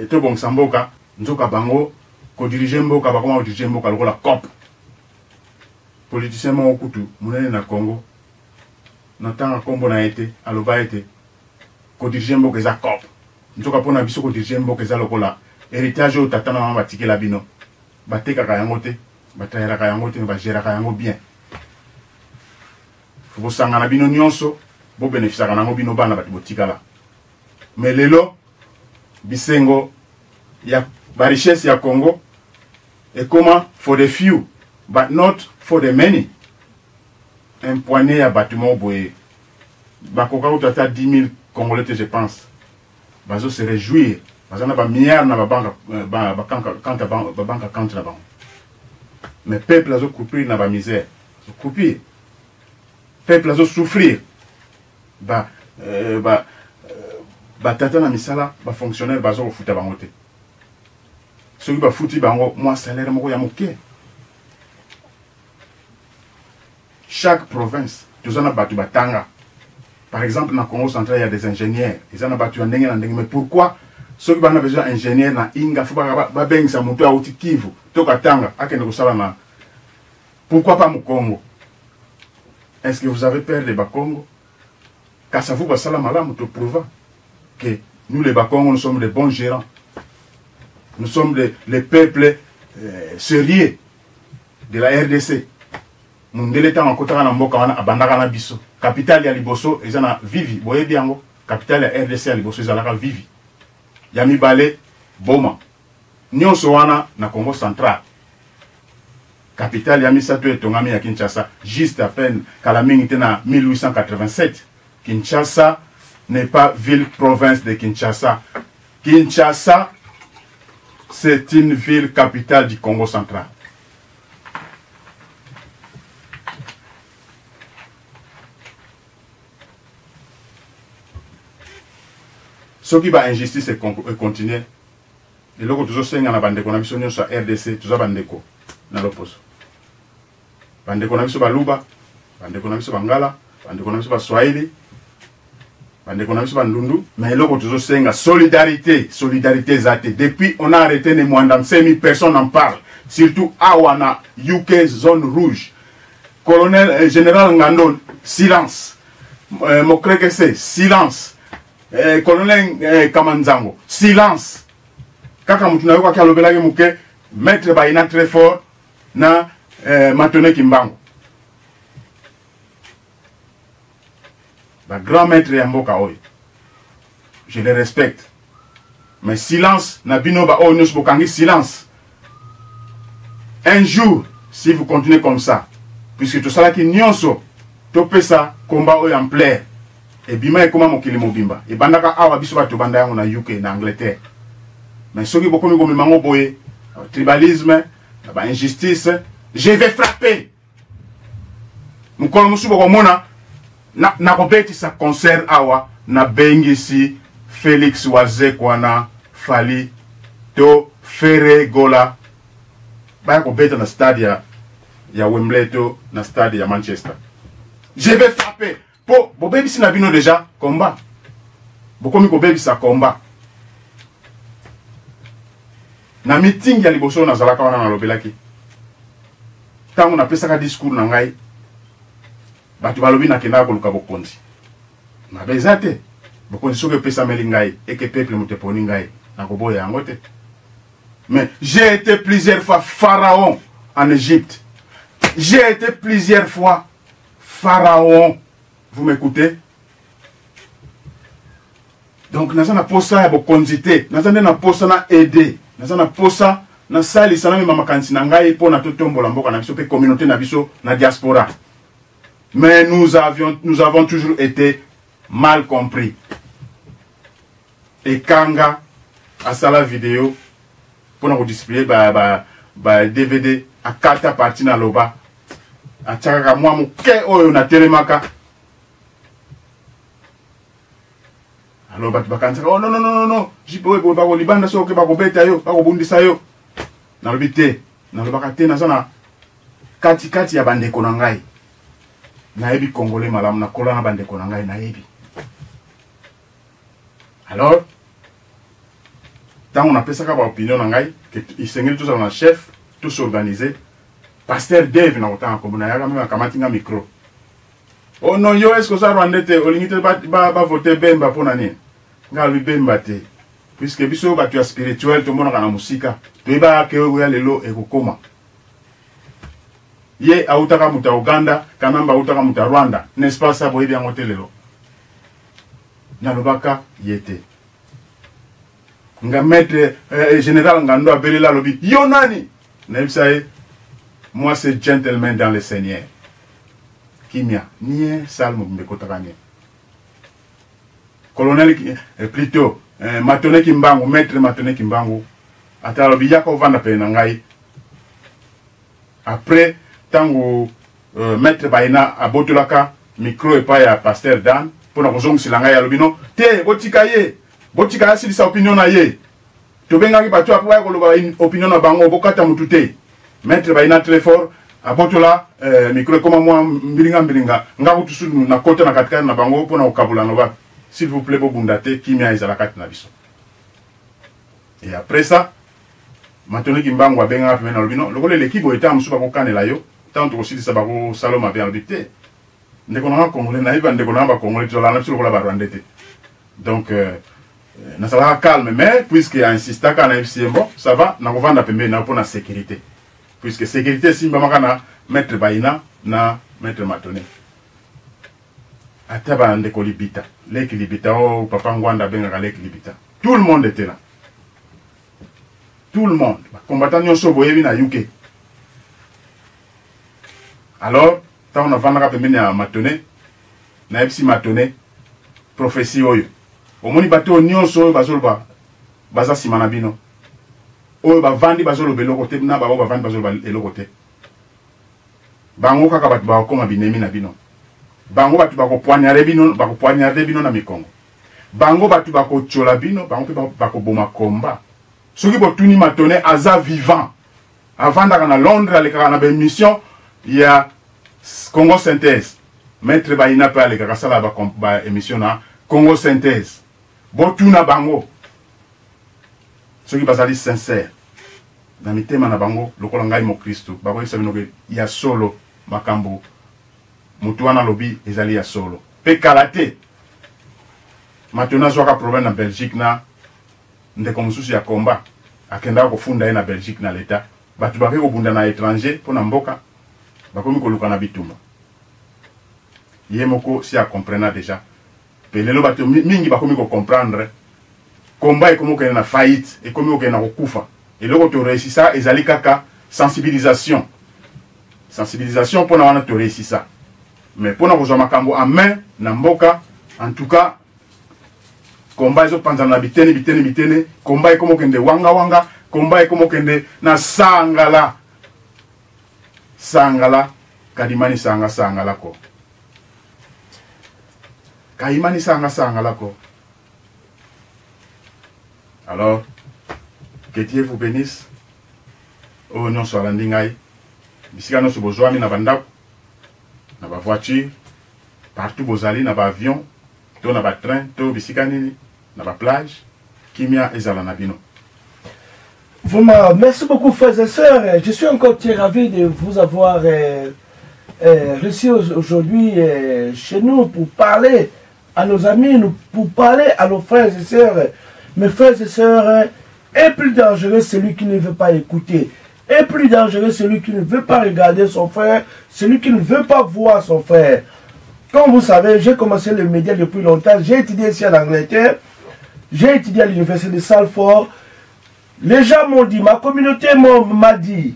to bon samboka nzoka bango ko diriger mboka ba comment diriger mboka lokola COP politicien mo kutu munene na Congo natanga kombo na été aloba été ko diriger mboka za COP nzoka pona biso ko diriger mboka za lokola héritage au tatana mama tikela bino bateka ka yango te batayera ka yango te ba gera ka yango bien faut sangana bino nyonso bo bénéficier ka nango bino bana bati botikala mais lelo bisengo ya ba richesse ya Congo et comment for the few but not for the many un poignet à bâtiment boye bakoka utata 10 000 Congolais je pense bazo se réjouir bazana ba milliard na ba banque ba banque account na banque mais peuple azo couper na ba misère so couper peuple azo souffrir ba tata na misala ba fonctionnaire bazo futa bango te soki ba futi bango moi salaire moko ya moke chaque province tous en a battu batanga par exemple na Congo central il y a des ingénieurs ils en a battu en ndenge na ndenge mais pourquoi ceux qui ont besoin d'ingénieurs na inga faut ba bengisa mutu a uti Kivu to katanga akende kusala na pourquoi pas mu Congo est-ce que vous avez peur de Bakongo car ça vous va sala malamu to prouver que nous les Bakongo nous sommes des bons gérants nous sommes les peuples sérieux de la RDC mundele tanga kotaka na mboka wana abandaka na biso capitale ya liboso ezana vivi boye biango capitale ya RDC ya liboso ezalaka vivi ya mibale boma nyonso wana na Congo central capitale ya misato etongami ya Kinshasa juste à peine kala mingi te na 1887 Kinshasa n'est pas ville province de Kinshasa. Kinshasa c'est une ville capitale du Congo central. Ce qui va injustice et continuer. Et là, toujours c'est un bandeko na biso nyonso RDC, toujours bandeko na l'opposé. Bandeko na biso baluba, bandeko na biso bangala, bandeko na biso baswahili, bandeko na biso bandundu, mais là toujours c'est une solidarité, solidarité zate. Depuis on a arrêté les moins de 5000 personnes en parlent, surtout Awana, UK zone rouge. Colonel général Ngandon, silence. Mokrekese, silence. Colonel Kamanzango, silence. Kaka mutuna yoka kia lobelage muke, maître Baïna très fort, na Matone Kimbango. Ba grand maître Yamboka Oy. Je les respecte. Mais silence, na bino ba o nyos bokangi silence. Un jour, si vous continuez comme ça, puisque tout ça qui nyonso, topé ça, combat oy en plaire. Et bima e koma mokili mobimba. E bandaka awa biso ba to banda yango na UK na Angleterre. Mais ceux qui beaucoup mi mango boye, tribalisme, injustice, je vais frapper. Mukolo musubo komona na kobeti sa concert awa na bengisi Félix Wazekwana Fali to Ferre Gola ba kobeta na stade ya Wembley to na stade ya Manchester. Je vais frapper. Po bobebi si na bino déjà combat. Bokomi kobebi sa combat. Na meeting ya liboso na zalaka wana na lobelaki. Tango na pesaka discours na ngai. Batu balobi na kenda ko luka bokonzi. Na bezate. Bokonzi soke pesa meli ngai et que peuple muteponi ngai na koboya yango te. Mais j'ai été plusieurs fois pharaon en Égypte. J'ai été plusieurs fois pharaon. Vous m'écoutez? Donc, nous avons posa ya bokonzite, nous avons posa na aider, nous avons posa na sali sana mi mama kansi na ngai po na totombola mboka na biso pe communauté na biso na diaspora. Mais nous avons toujours été mal compris. Et Kanga a sala vidéo pour nous displayer ba DVD a kata parti na loba. A tchaka moi muke oyo na telemaka. Alors batu bakanza oh non jipo ebo bako libanda so ke bako beta yo bako bundisa yo na lobite na lobaka te na zona kati ya bandeko na ngai na yebi congolais malamu na kola na bandeko na ngai na yebi. Alors tant on a pesa ka ba opinion na ngai que isengeli tout ça na chef tout s'organiser pasteur Dave na otanga ko na yaga mema kamatinga micro. Oh non, yo est-ce que ça rwandete olingite ba voter Bemba pour nani? Nga lui Bemba te. Puisque biso ba tu spirituel to mona kana musika. To iba ke oya lelo ekokoma. Ye autaka muta Uganda, kanamba autaka muta Rwanda. N'est-ce pas ça boyebi yango te lelo? Na lobaka yete. Nga maître général ngando abelela lobi. Yo nani? Na bisaye moi c'est gentleman dans le Seigneur. Kimia, nie salmo mbekotaganye. Colonel plutôt Matone Kimbangu, maître Matone Kimbangu, atalobi yako vanda pe na ngai. Après tango maître Baina abotolaka micro et pas ya pasteur Dan pour na kozong silanga ya lobino te botika ye. Botika asili sa opinion na ye. To benga ki batu apwa ko loba opinion na bango bokata mutute. Maître Baina très fort abotola micro comme moi mbilinga nga kutusu na kota na katika na bango pona ukabula no ba s'il vous plaît bobundate kimia izala kati na biso. Et après ça Matone Kimbangu abenga pe na lobino lokole l'équipe eta musuba ko kanela yo tant to sili sabako saloma bien habité ndeko na congolais na iba ndeko na ba congolais to la na biso ko la ba rwandete. Donc na sala calme mais puisque insista kana FCMbo ça va na kovanda pembe na pona sécurité. Puisque sécurité simba makana maître Baina na maître Matone. Ataba ndeko libita. Leki libita oh papa Ngwanda benga leki libita. Tout le monde était là. Tout le monde. Combattant nyonso boyebi na UK. Alors, tant on a vendu pembeni ya Matone na FC Matone prophétie oyo. Omoni bato nyonso oyo bazoloba baza simana bino. Oyo bavandi bazoloba eloko te na babo bavandi bazoloba eloko te. Bango kaka batu bakoma binemi na bino. Bango batu bako poignarder bino na mikongo. Bango batu bako tchola bino, bango pe bako boma komba. Soki botuni Matone aza vivant. Avanda na Londres aleka na ben mission ya Congo Synthèse. Maître Baina pe aleka sala ba émission na Congo Synthèse. Botuna bango. Soki bazali sincère. Na mitema na bango lokola ngai mo Kristo. Bako isa bino ya solo makambo. Mutu wana lobi ezali ya solo. Pe kalate. Matona zwaka problème na Belgique na ndeko mususu ya komba. Akenda ko funda ye na Belgique na l'État. Batu bake ko bunda na étranger pona mboka. Bakomi ko luka na bitumba. Ye moko si a comprendre déjà. Pe lelo batu mingi bakomi ko comprendre. Komba e komo ke na faillite e komi ko na ko kufa. Et loko to réussi ça ezali kaka sensibilisation. Sensibilisation pona wana to réussi ça. Mais pona ko zo makambo en main na mboka en tout cas combat ezo panza na bitene kombat e komo kende wanga combat comme kende na sangala kadimani sangala ko kaimani sangala ko. Alors que Dieu vous bénisse. Oh non, soit la ndingai. Bisika no subozwami na bandako, na ba voiture, partout bozali na ba avion, to na ba train, to bisika nini, na ba plage, kimia ezala na bino. Vraiment, merci beaucoup frères et sœurs. Je suis encore très ravi de vous avoir reçu aujourd'hui chez nous pour parler à nos amis, pour parler à nos frères et sœurs. Mes frères et sœurs, est plus dangereux celui qui ne veut pas écouter. Est plus dangereux celui qui ne veut pas regarder son frère, celui qui ne veut pas voir son frère. Comme vous savez, j'ai commencé le média depuis longtemps. J'ai étudié ici en Angleterre. J'ai étudié à l'université de Salford. Les gens m'ont dit, ma communauté m'a dit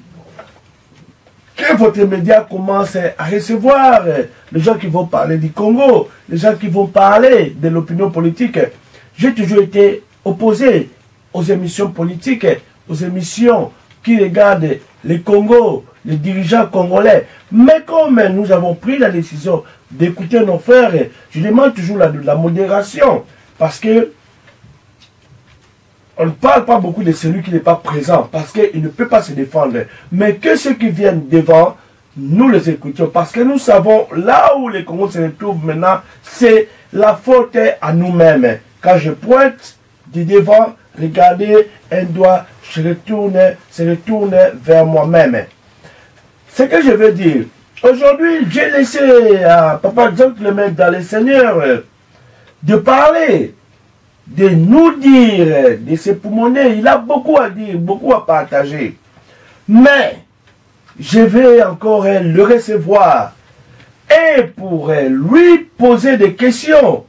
que votre média commence à recevoir les gens qui vont parler du Congo, les gens qui vont parler de l'opinion politique. J'ai toujours été opposé aux émissions politiques, aux émissions qui regardent le Congo, les dirigeants congolais. Mais comme nous avons pris la décision d'écouter nos frères, je demande toujours la modération. Parce que on ne parle pas beaucoup de celui qui n'est pas présent, parce qu'il ne peut pas se défendre. Mais que ceux qui viennent devant, nous les écoutons. Parce que nous savons, là où les Congos se retrouvent maintenant, c'est la faute à nous-mêmes. Quand je pointe du devant, regardez, un doigt se retourne vers moi-même. Ce que je veux dire, aujourd'hui, j'ai laissé à Papa Gentleman dans le Seigneur de parler, de nous dire, de se poumonner. Il a beaucoup à dire, beaucoup à partager. Mais, je vais encore le recevoir et pour lui poser des questions.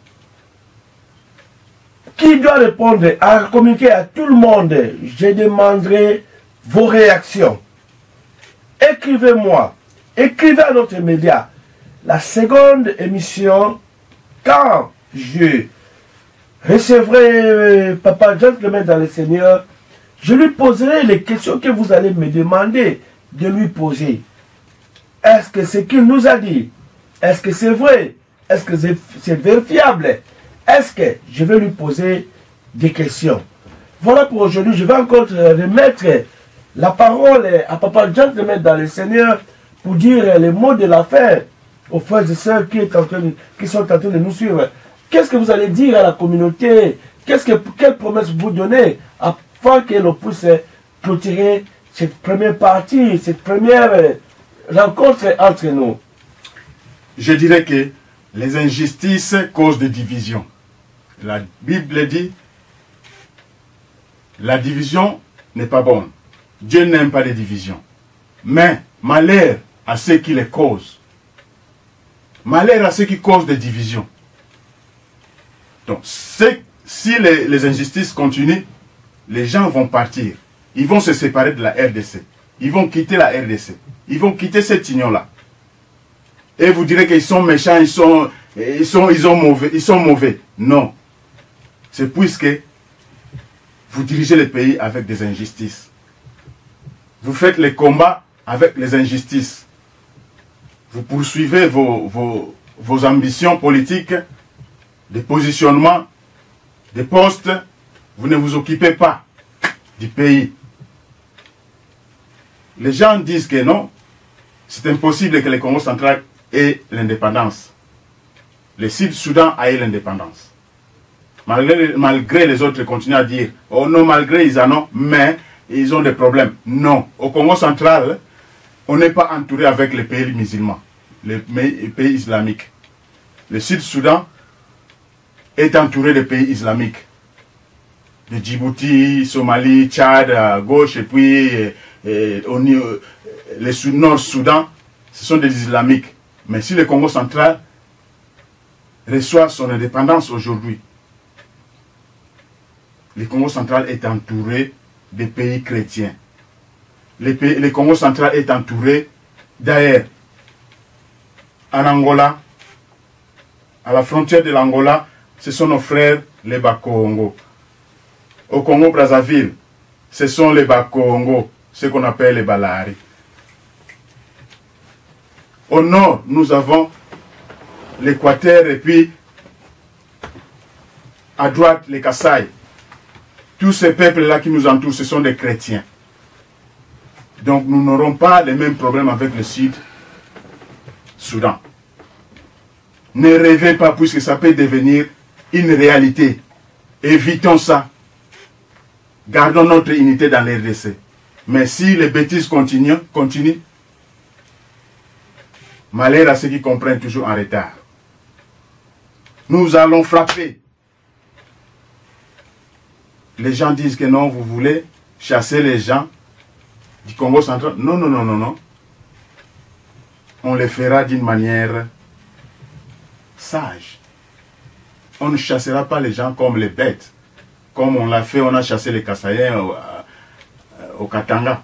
Qui doit répondre, à communiquer à tout le monde. Je demanderai vos réactions. Écrivez-moi. Écrivez à notre média. La seconde émission, quand je recevrai Papa Gentleman dans le Seigneur, je lui poserai les questions que vous allez me demander de lui poser. Est-ce que ce qu'il nous a dit, est-ce que c'est vrai? Est-ce que c'est vérifiable? Est-ce que je vais lui poser des questions? Voilà pour aujourd'hui. Je vais encore remettre la parole à Papa Gentleman dans le Seigneur pour dire les mots de la fin aux frères et sœurs qui sont en train de nous suivre. Qu'est-ce que vous allez dire à la communauté? Quelle promesse vous donnez afin que l'on puisse clôturer cette première partie, cette première rencontre entre nous? Je dirais que les injustices causent des divisions. La Bible dit, la division n'est pas bonne. Dieu n'aime pas les divisions. Mais malheur à ceux qui les causent. Malheur à ceux qui causent des divisions. Donc, si les injustices continuent, les gens vont partir. Ils vont se séparer de la RDC. Ils vont quitter la RDC. Ils vont quitter cette union-là. Et vous direz qu'ils sont méchants, ils sont mauvais. Non. C'est puisque vous dirigez le pays avec des injustices. Vous faites les combats avec les injustices. Vous poursuivez vos ambitions politiques, des positionnements, des postes. Vous ne vous occupez pas du pays. Les gens disent que non, c'est impossible que le Congo central ait l'indépendance. Le Sud-Soudan a eu l'indépendance. Malgré les autres continuent à dire, oh non, malgré ils en ont, mais ils ont des problèmes. Non, au Congo central, on n'est pas entouré avec les pays musulmans, les pays islamiques. Le Sud-Soudan est entouré des pays islamiques. De Djibouti, Somalie, Tchad, à gauche, et puis le Nord-Soudan, ce sont des islamiques. Mais si le Congo central reçoit son indépendance aujourd'hui, le Congo central est entouré des pays chrétiens. Le Congo central est entouré d'ailleurs en Angola, à la frontière de l'Angola, ce sont nos frères les Bakongo. Au Congo-Brazzaville, ce sont les Bakongo, ce qu'on appelle les Balari. Au nord, nous avons l'Équateur et puis à droite, les Kasaï. Tous ces peuples-là qui nous entourent, ce sont des chrétiens. Donc nous n'aurons pas les mêmes problèmes avec le Sud-Soudan. Ne rêvez pas puisque ça peut devenir une réalité. Évitons ça. Gardons notre unité dans les RDC. Mais si les bêtises continuent, malheur à ceux qui comprennent toujours en retard. Nous allons frapper. Les gens disent que non, vous voulez chasser les gens du Congo central. Non, non, non, non, non. On le fera d'une manière sage. On ne chassera pas les gens comme les bêtes. Comme on l'a fait, on a chassé les Kasaïens au Katanga.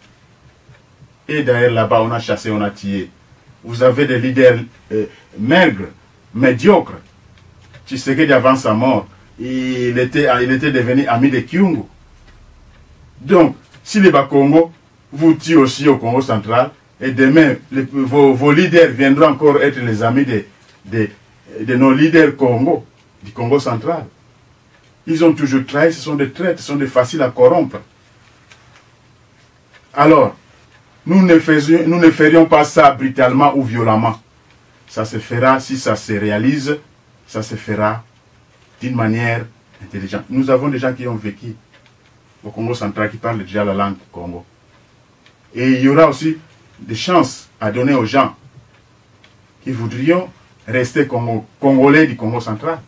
Et d'ailleurs là-bas, on a chassé, on a tué. Vous avez des leaders maigres, médiocres. Tshisekedi avant sa mort, il était devenu ami de Kyungu. Donc, si les Bakongo vous tuent aussi au Congo central, et demain, vos leaders viendront encore être les amis de nos leaders Congo, du Congo central. Ils ont toujours trahi, ce sont des traîtres, ce sont des faciles à corrompre. Alors, nous ne ferions pas ça brutalement ou violemment. Ça se fera, si ça se réalise, ça se fera d'une manière intelligente. Nous avons des gens qui ont vécu au Congo central, qui parlent déjà la langue Congo. Et il y aura aussi des chances à donner aux gens qui voudrions rester congolais du Congo central,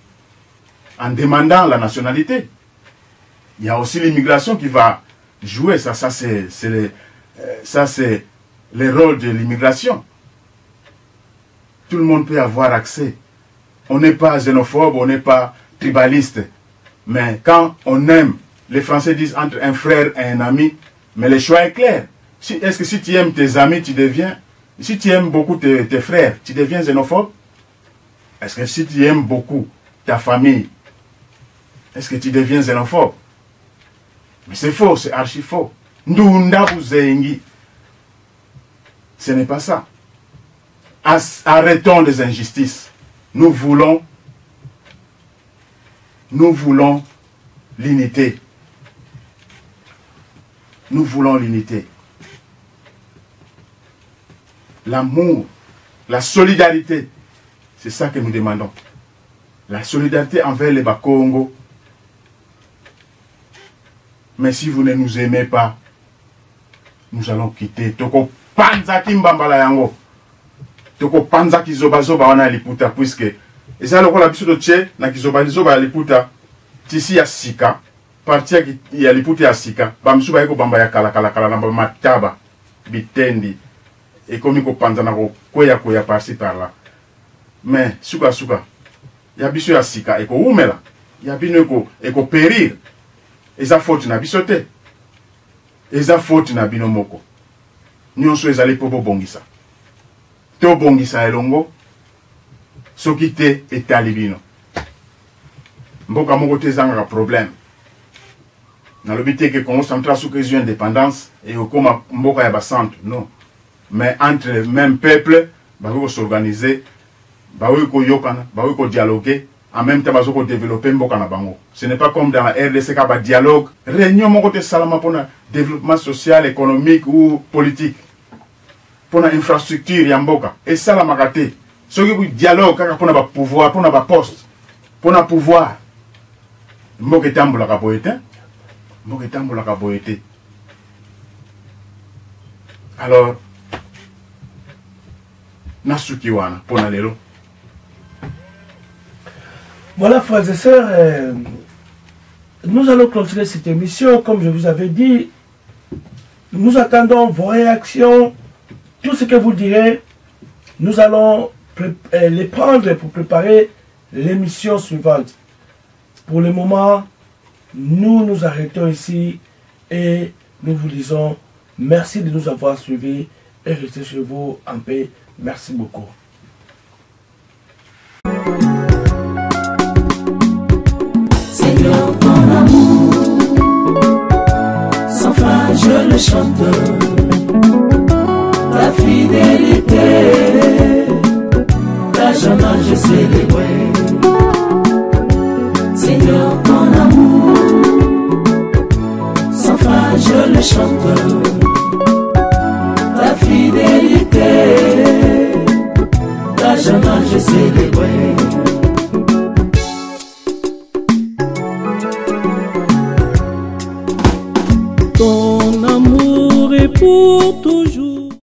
en demandant la nationalité. Il y a aussi l'immigration qui va jouer, ça c'est le rôle de l'immigration. Tout le monde peut avoir accès. On n'est pas xénophobe, on n'est pas tribaliste. Mais quand on aime, les Français disent entre un frère et un ami, mais le choix est clair. Est-ce que si tu aimes tes amis, si tu aimes beaucoup tes frères, tu deviens xénophobe? Est-ce que si tu aimes beaucoup ta famille, est-ce que tu deviens xénophobe? Mais c'est faux, c'est archi faux. Ndunda Buzengi. Ce n'est pas ça. Arrêtons les injustices. Nous voulons l'unité. Nous voulons l'unité. L'amour, la solidarité, c'est ça que nous demandons. La solidarité envers les Bakongo. Mais si vous ne nous aimez pas, nous allons quitter. Toko panza kimbambala yango. Toko panza kizoba wana liputa puisque et ça lokola biso de tche na kizoba liputa tisi ya sika partia ya liputa ya sika bamsuba yeko bamba ya kala na mataba bitendi et comme ko panza na ko koya par-ci par-là. Mais suka ya biso ya sika eko umela ya bino eko périr. Eza faute na biso te. Eza faute na bino moko. Nyonso ezali po bongisa. To bongisa elongo soki te etali bino. Mboka moko te ezanga problème. Nalobi te ke Congo central soki ezwi indépendance et okoma mboka ya bacentre. Non. Mais entre le même peuple, bakoki s'organiser, bakoki koyokana, bakoki dialoguer. En même temps, ils vont développer mboka na bango. Ce n'est pas comme dans la RDC, quand il y a dialogue. Réunion, mon côté, salama pour le développement social, économique ou politique. Pour l'infrastructure, yamboka. Et ça, la magate. Ce qui est dialogue, pour le pouvoir, pour le poste, pour le pouvoir. Mboka tambola ka boyete. Mboka tambola ka boyete. Alors, nasuki wana, pour la lelo. Voilà, frères et sœurs, nous allons clôturer cette émission. Comme je vous avais dit, nous attendons vos réactions, tout ce que vous direz. Nous allons les prendre pour préparer l'émission suivante. Pour le moment, nous nous arrêtons ici et nous vous disons merci de nous avoir suivis et restez chez vous en paix. Merci beaucoup. Seigneur, ton amour sans fin. le chante, ta fidélité, ta jamais je célébrer. Seigneur, ton amour, sans fin je le chante, ta fidélité, ta jamais je célébrer.